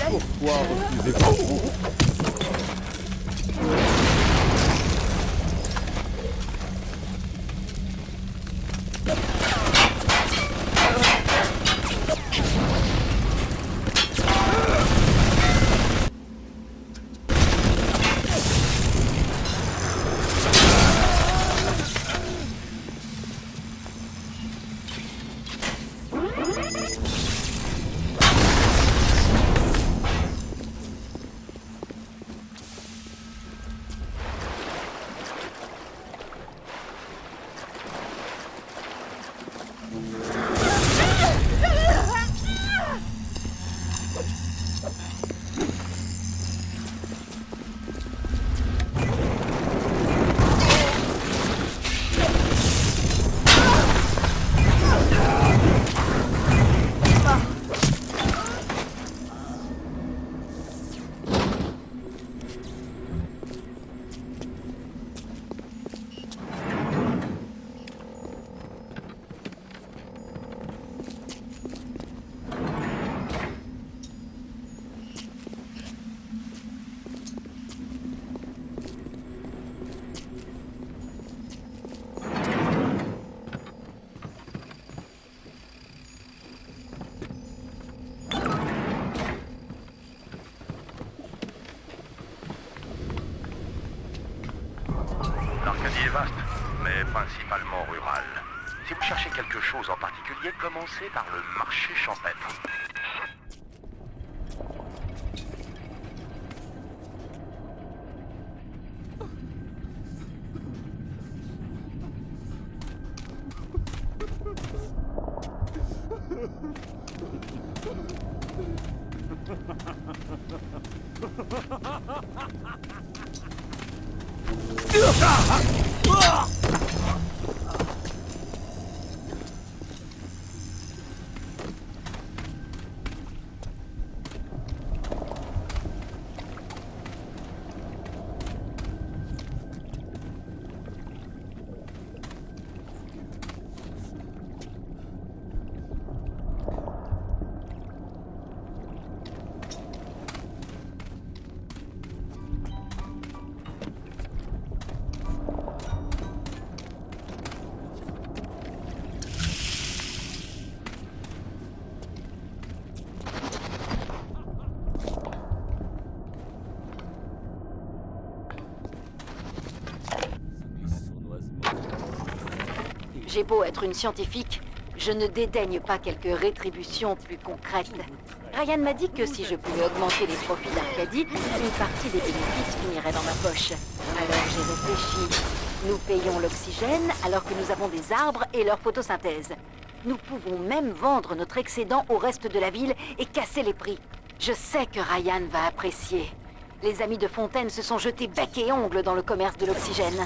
Pourquoi refusez-vous? L'Arcadie est vaste, mais principalement rurale. Si vous cherchez quelque chose en particulier, commencez par le marché champêtre. J'ai beau être une scientifique, je ne dédaigne pas quelques rétributions plus concrètes. Ryan m'a dit que si je pouvais augmenter les profits d'Arcadie, une partie des bénéfices finirait dans ma poche. Alors j'ai réfléchi. Nous payons l'oxygène alors que nous avons des arbres et leur photosynthèse. Nous pouvons même vendre notre excédent au reste de la ville et casser les prix. Je sais que Ryan va apprécier. Les amis de Fontaine se sont jetés bec et ongles dans le commerce de l'oxygène.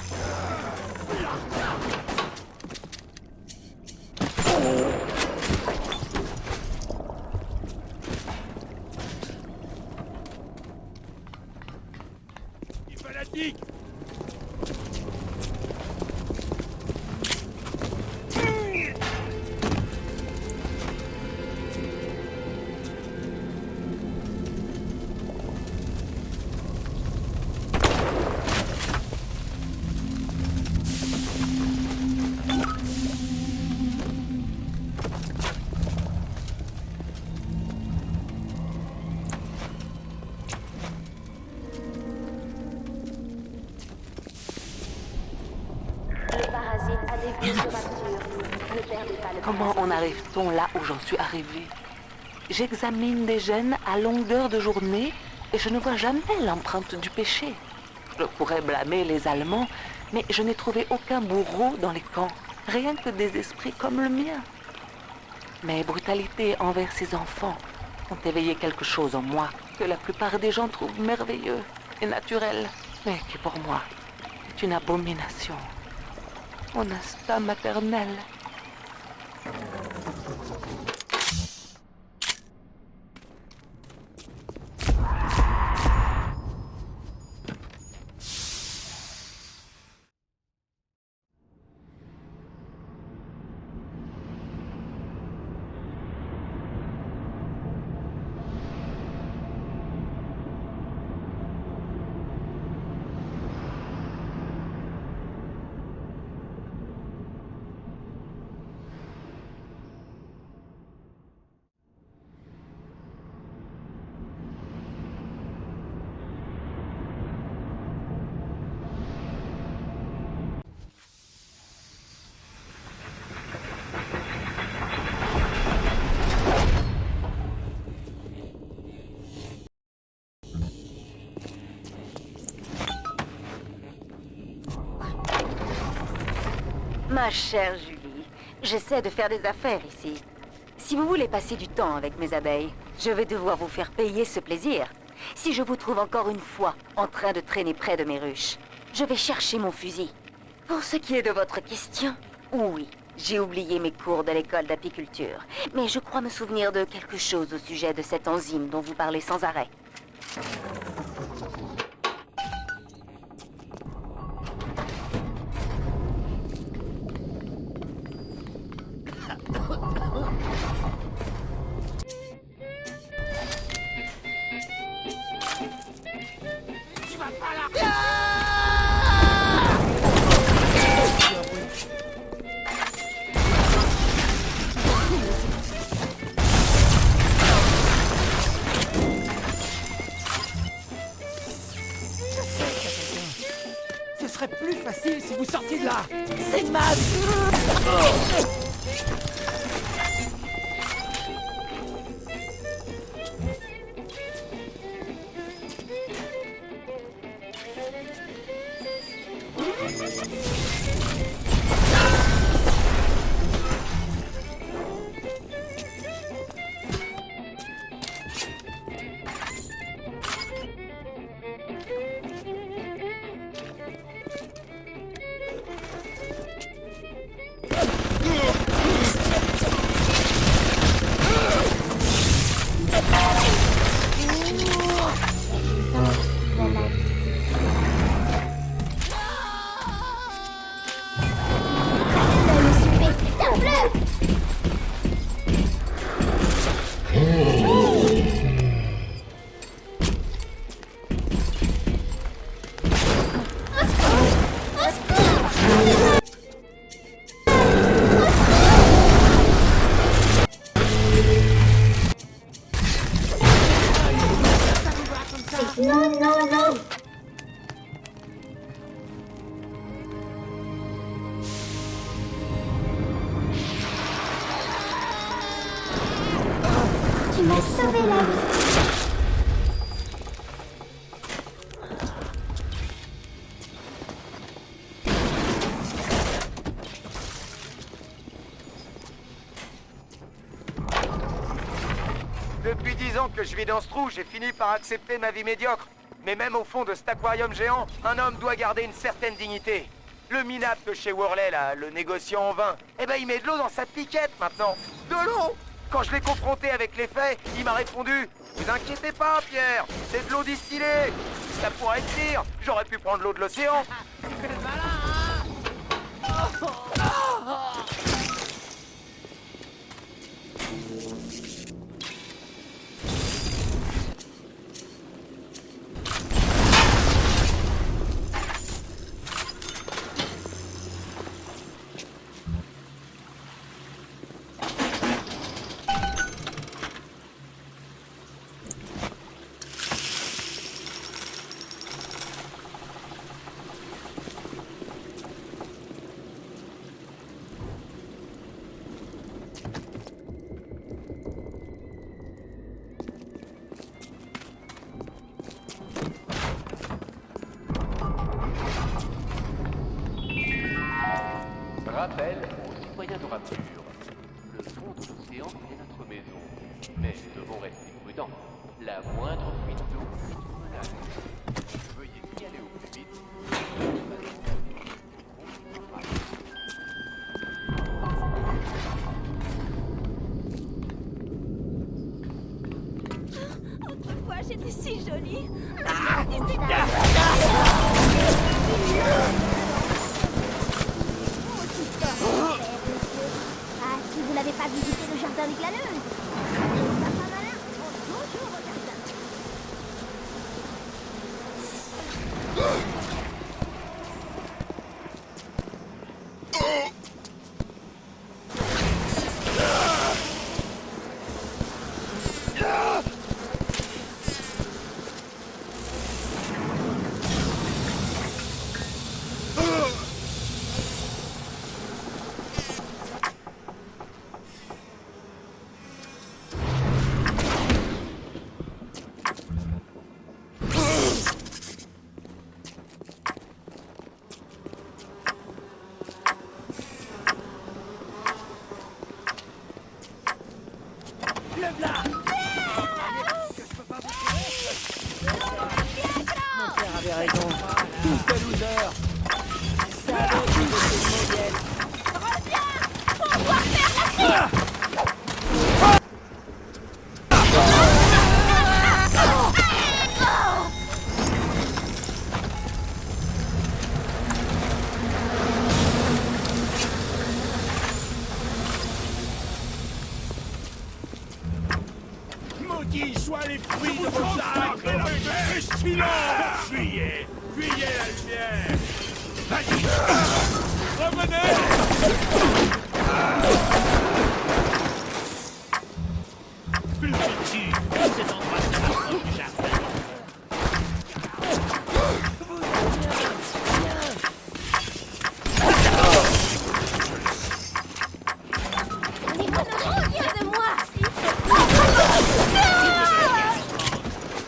Fanatique! Comment en arrive-t-on là où j'en suis arrivé? J'examine des gènes à longueur de journée et je ne vois jamais l'empreinte du péché. Je pourrais blâmer les Allemands, mais je n'ai trouvé aucun bourreau dans les camps, rien que des esprits comme le mien. Mes brutalités envers ces enfants ont éveillé quelque chose en moi que la plupart des gens trouvent merveilleux et naturel, mais qui pour moi est une abomination. Mon instinct maternel. Ma chère Julie, j'essaie de faire des affaires ici. Si vous voulez passer du temps avec mes abeilles, je vais devoir vous faire payer ce plaisir. Si je vous trouve encore une fois en train de traîner près de mes ruches, je vais chercher mon fusil. Pour ce qui est de votre question, oui, j'ai oublié mes cours de l'école d'apiculture, mais je crois me souvenir de quelque chose au sujet de cette enzyme dont vous parlez sans arrêt. Ce serait plus facile si vous sortiez de là. C'est mal. Tu m'as sauvé la vie. Depuis 10 ans que je vis dans ce trou, j'ai fini par accepter ma vie médiocre. Mais même au fond de cet aquarium géant, un homme doit garder une certaine dignité. Le minable de chez Worley, là, le négociant en vin, eh ben il met de l'eau dans sa piquette maintenant. De l'eau! Quand je l'ai confronté avec les faits, il m'a répondu « Vous inquiétez pas, Pierre, c'est de l'eau distillée. Ça pourrait être pire, j'aurais pu prendre l'eau de l'océan. » Rappel aux citoyens de Rapture. Le fond de l'océan est notre maison. Mais nous devons rester prudents. La moindre fuite d'eau est une menace. Veuillez y aller au plus vite. Autrefois, j'étais si jolie. Ah, si vous n'avez pas visité le jardin des glaneuses. Papa malin, bonjour au jardin. Enlève là. Mon père avait raison. Tous des losers. Ça avait été de ces Maudits soient les fruits de vos arbres et la pestilence. Fuyez, fuyez la lumière. Vas-y, revenez. Plus ici, cet endroit se rapproche du jardin. Les grenouilles viennent de moi.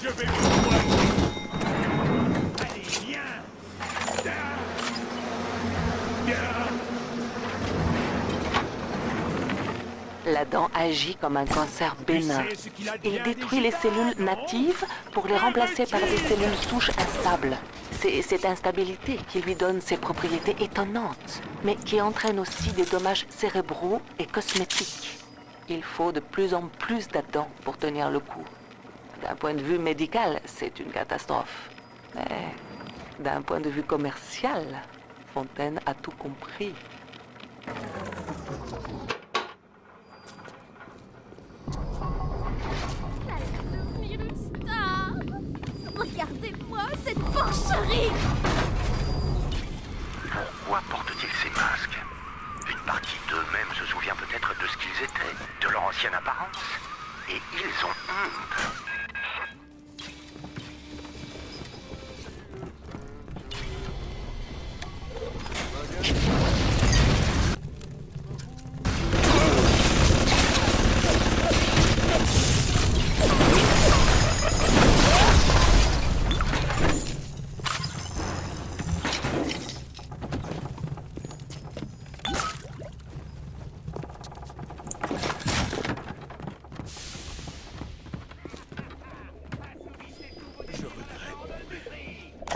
Je vais vous soigner. Allez, viens. Viens. La dent agit comme un cancer bénin. Il détruit les cellules natives pour les remplacer par des cellules souches instables. C'est cette instabilité qui lui donne ses propriétés étonnantes, mais qui entraîne aussi des dommages cérébraux et cosmétiques. Il faut de plus en plus d'Adam pour tenir le coup. D'un point de vue médical, c'est une catastrophe. Mais d'un point de vue commercial, Fontaine a tout compris. Devenir une star. Regardez-moi cette porcherie. Pourquoi portent-ils ces masques? Une partie d'eux-mêmes se souvient peut-être de ce qu'ils étaient, de leur ancienne apparence. Et ils ont honte.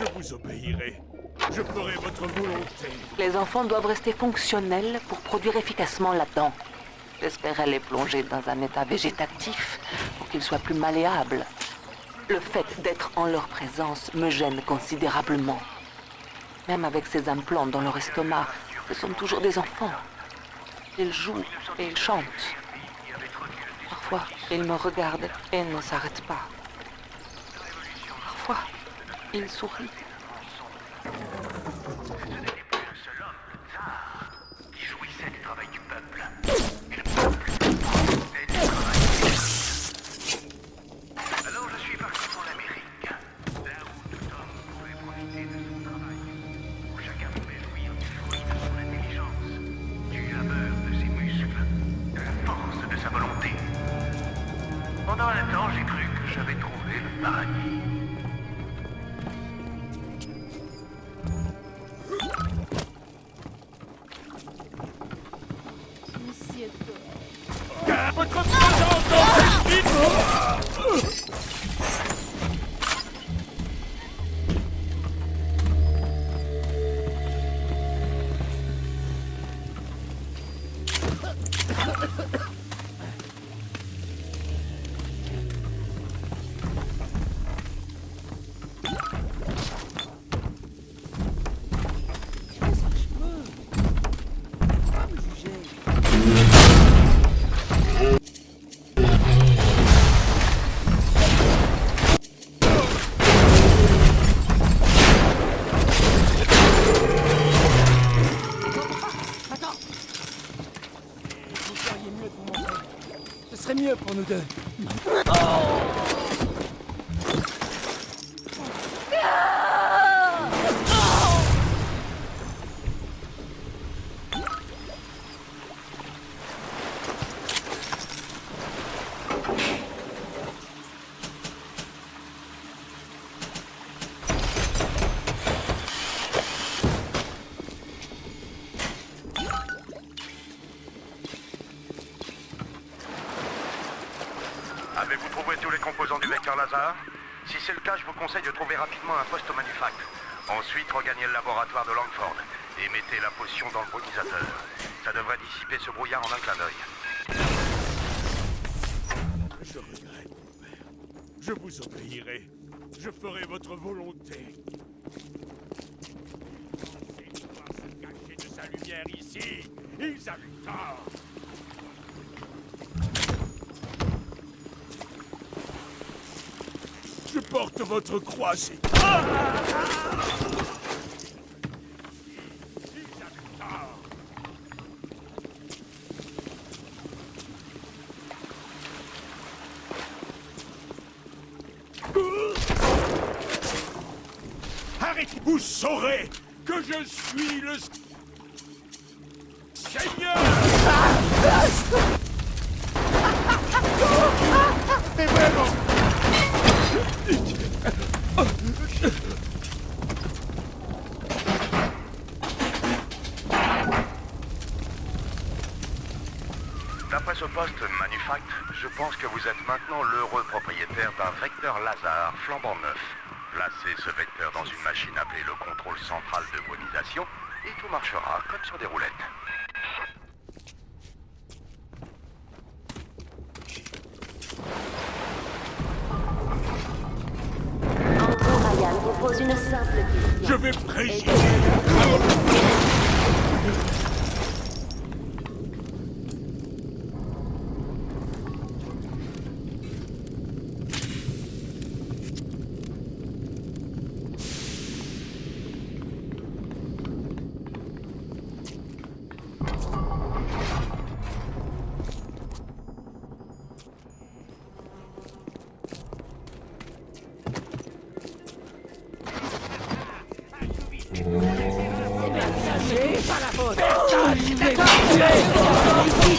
Je vous obéirai. Je ferai votre volonté. Les enfants doivent rester fonctionnels pour produire efficacement la dent. J'espérais les plonger dans un état végétatif pour qu'ils soient plus malléables. Le fait d'être en leur présence me gêne considérablement. Même avec ces implants dans leur estomac, ce sont toujours des enfants. Ils jouent et ils chantent. Parfois, ils me regardent et ne s'arrêtent pas. Parfois, ils sourient. Qui jouissait du travail du peuple. Et le peuple est du travail. Alors je suis parti pour l'Amérique, là où tout homme pouvait profiter de son travail, où chacun pouvait jouir du fruit de son intelligence, du labeur de ses muscles, de la force de sa volonté. Pendant un temps, j'ai cru que j'avais trouvé le paradis. Monsieur Votre présence dans cette ville. Vous feriez mieux de vous montrer. Ce serait mieux pour nous deux. Avez-vous trouvé tous les composants du vecteur laser? Si c'est le cas, je vous conseille de trouver rapidement un poste au manufact. Ensuite, regagnez le laboratoire de Langford et mettez la potion dans le brumisateur. Ça devrait dissiper ce brouillard en un clin d'œil. Je regrette, mon père. Je vous obéirai. Je ferai votre volonté. Pensez pouvoir se cacher de sa lumière ici. Ils avaient tort. Je porte votre croix, c'est... Ah! Ils avaient tort. Arrêtez, vous saurez que je suis le Seigneur. Mais vraiment. D'après ce poste manufact, je pense que vous êtes maintenant l'heureux propriétaire d'un vecteur laser flambant neuf. Placez ce vecteur dans une machine appelée le contrôle central de brumisation et tout marchera comme sur des roulettes. Andrew Ryan vous pose une simple question. Je vais préciser.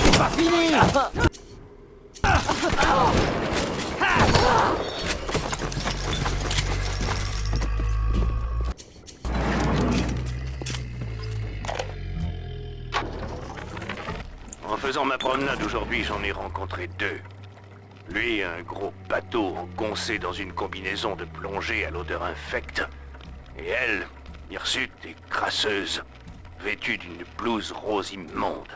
C'est pas fini. En faisant ma promenade aujourd'hui, j'en ai rencontré deux. Lui, un gros bateau engoncé dans une combinaison de plongée à l'odeur infecte. Et elle, hirsute et crasseuse, vêtue d'une blouse rose immonde.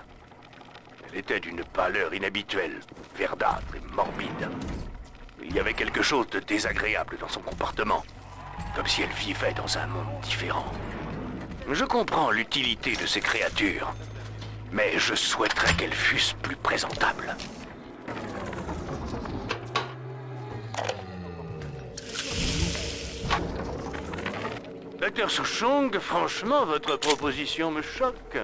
Elle était d'une pâleur inhabituelle, verdâtre et morbide. Il y avait quelque chose de désagréable dans son comportement, comme si elle vivait dans un monde différent. Je comprends l'utilité de ces créatures, mais je souhaiterais qu'elles fussent plus présentables. Docteur Souchong, franchement, votre proposition me choque.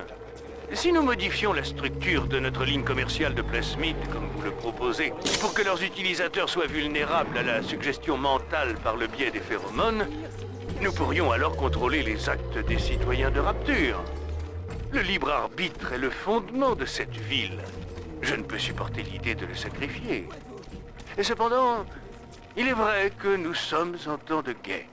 Si nous modifions la structure de notre ligne commerciale de plasmide, comme vous le proposez, pour que leurs utilisateurs soient vulnérables à la suggestion mentale par le biais des phéromones, nous pourrions alors contrôler les actes des citoyens de Rapture. Le libre arbitre est le fondement de cette ville. Je ne peux supporter l'idée de le sacrifier. Et cependant, il est vrai que nous sommes en temps de guerre.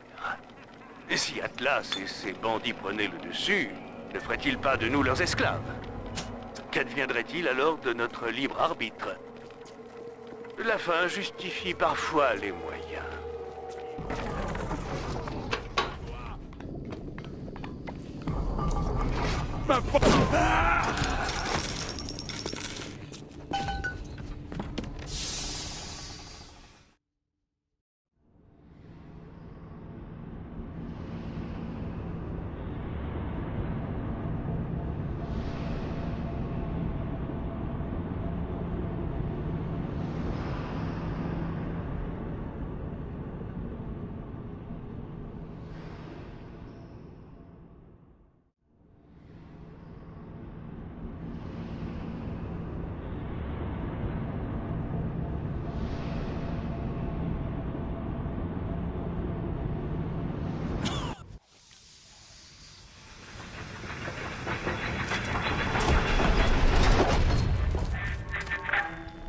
Et si Atlas et ses bandits prenaient le dessus, ne feraient-ils pas de nous leurs esclaves? Qu'adviendrait-il alors de notre libre arbitre? La fin justifie parfois les moyens. Ma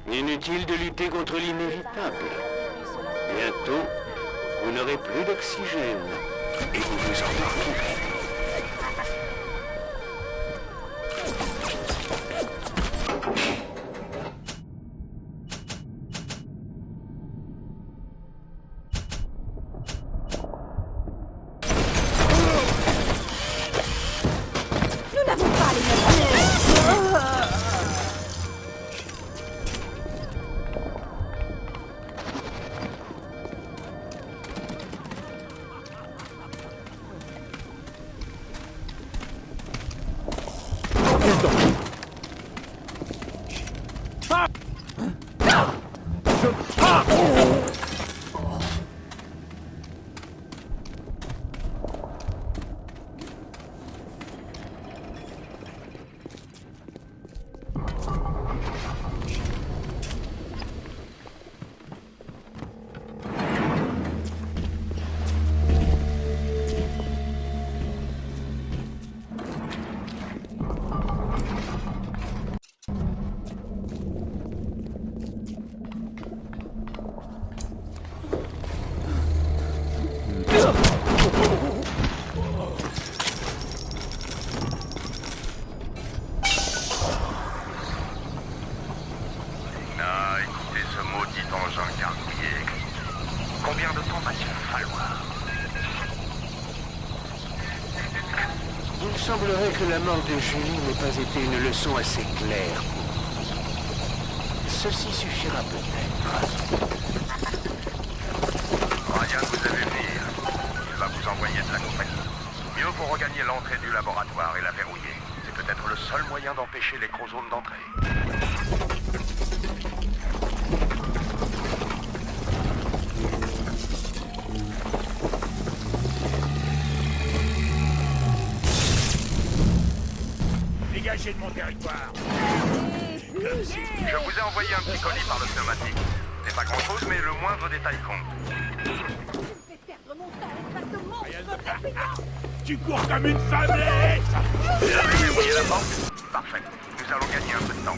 Inutile de lutter contre l'inévitable. Bientôt, vous n'aurez plus d'oxygène et vous vous endormirez. pas. Ah! Ah, écoutez ce maudit engin gargouillé. Combien de temps va-t-il nous falloir? Il semblerait que la mort de Julie n'ait pas été une leçon assez claire pour vous. Ceci suffira peut-être. Ryan vous a vu venir. Il va vous envoyer de la compagnie. Mieux vaut regagner l'entrée du laboratoire et la verrouiller. C'est peut-être le seul moyen d'empêcher les chromosomes d'entrer. Dégagez de mon territoire. Je vous ai envoyé un petit colis par le pneumatique. C'est pas grand-chose, mais le moindre détail compte. Tu cours comme une femmelette. Vous avez verrouillé la porte? Parfait. Nous allons gagner un peu de temps.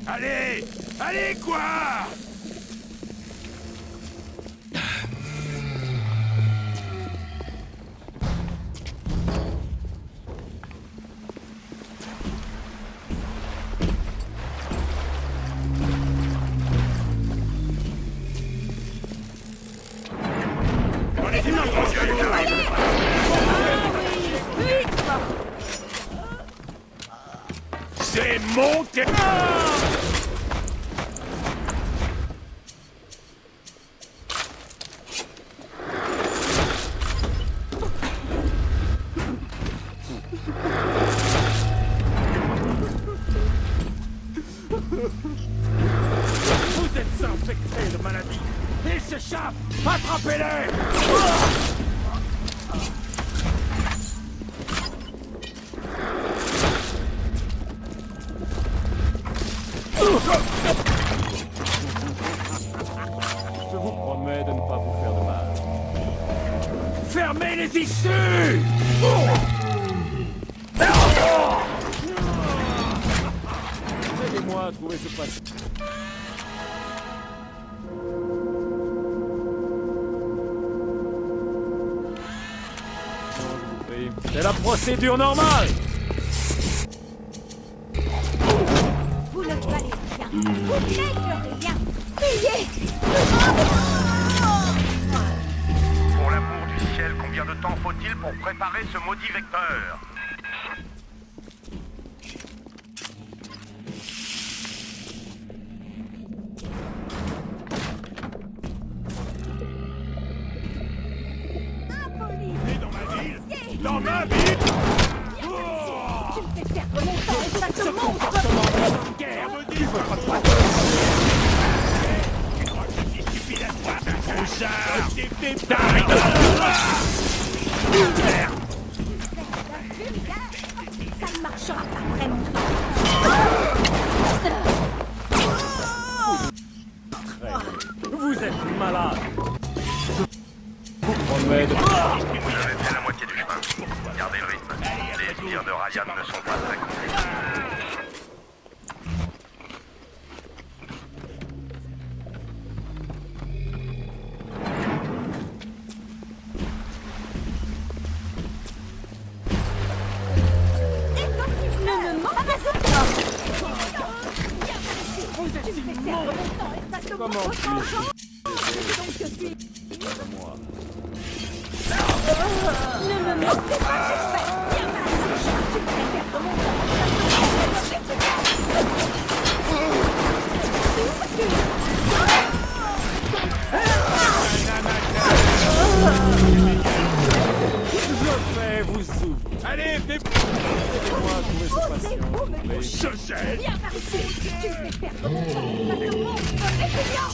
Allez, allez quoi! C'est mon terrain! Vous êtes infectés de maladie. Ils s'échappent. Attrapez-les. Je vous promets de ne pas vous faire de mal. Fermez les issues. Aidez-moi à trouver ce passage. C'est la procédure normale. Vous ne valez rien. Vous n'êtes rien. Payez. Pour l'amour du ciel, combien de temps faut-il pour préparer ce maudit vecteur? Dans ma ville. Tu me fais perdre mon temps et ça te montre. Guerre me dit. Tu crois que je suis stupide à toi? Bouchard. Merde. Ça ne marchera pas vraiment. Vous êtes malade. Je vous promets de... Vous avez fait la moitié du chemin. Gardez le rythme. Les tirs de Ryan ne sont pas très compliqués. Ne me mens pas. Comment puis-je moi? Je vais vous ouvrir. Allez, fais-moi trouver cette passion. Mais je sais. Viens par ici. Tu me fais perdre mon temps. Pas de monstre répugnant.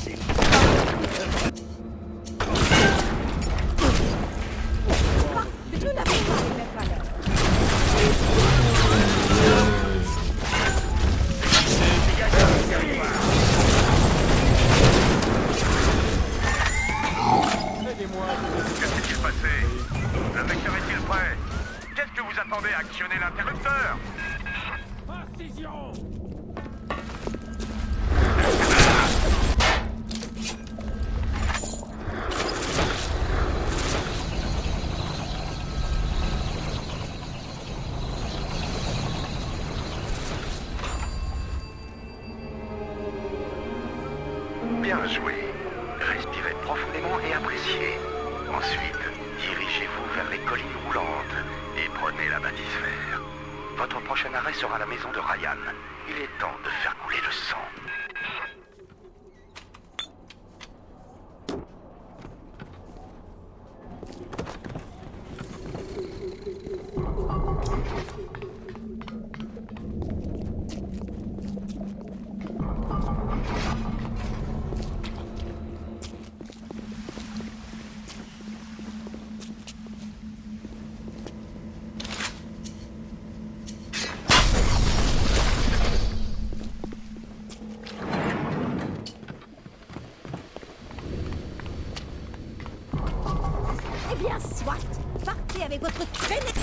Nous n'avons pas les mêmes valeurs. Que s'est-il passé? Le vecteur est-il prêt? Qu'est-ce que vous attendez à actionner l'interrupteur? Précision. Bien joué. Respirez profondément et appréciez. Ensuite, dirigez-vous vers les collines roulantes et prenez la bâtisphère. Votre prochain arrêt sera la maison de Ryan. Il est temps de faire couler le sang. Eh bien, soit. Partez avec votre traînée.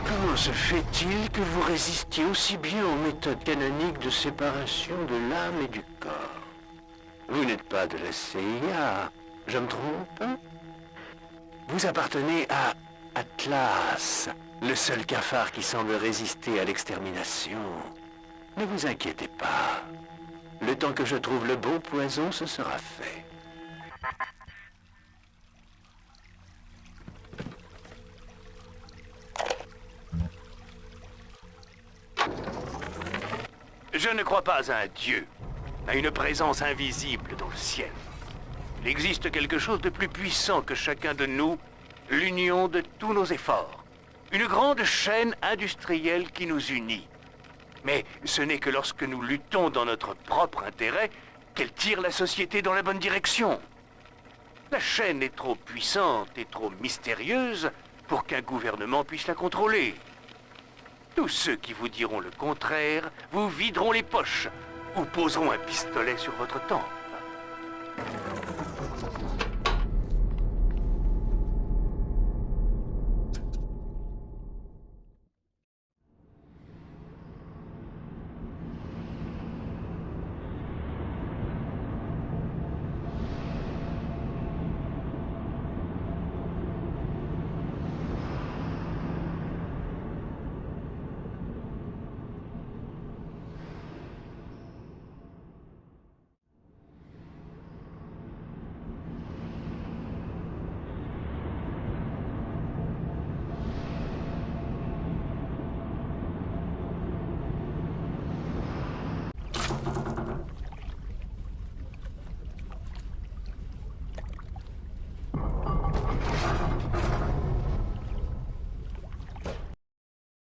Comment se fait-il que vous résistiez aussi bien aux méthodes canoniques de séparation de l'âme et du corps? Vous n'êtes pas de la CIA, je me trompe? Vous appartenez à Atlas, le seul cafard qui semble résister à l'extermination. Ne vous inquiétez pas. Le temps que je trouve le bon poison, ce sera fait. Je ne crois pas à un dieu, à une présence invisible dans le ciel. Il existe quelque chose de plus puissant que chacun de nous, l'union de tous nos efforts. Une grande chaîne industrielle qui nous unit. Mais ce n'est que lorsque nous luttons dans notre propre intérêt qu'elle tire la société dans la bonne direction. La chaîne est trop puissante et trop mystérieuse pour qu'un gouvernement puisse la contrôler. Tous ceux qui vous diront le contraire vous videront les poches ou poseront un pistolet sur votre tempe.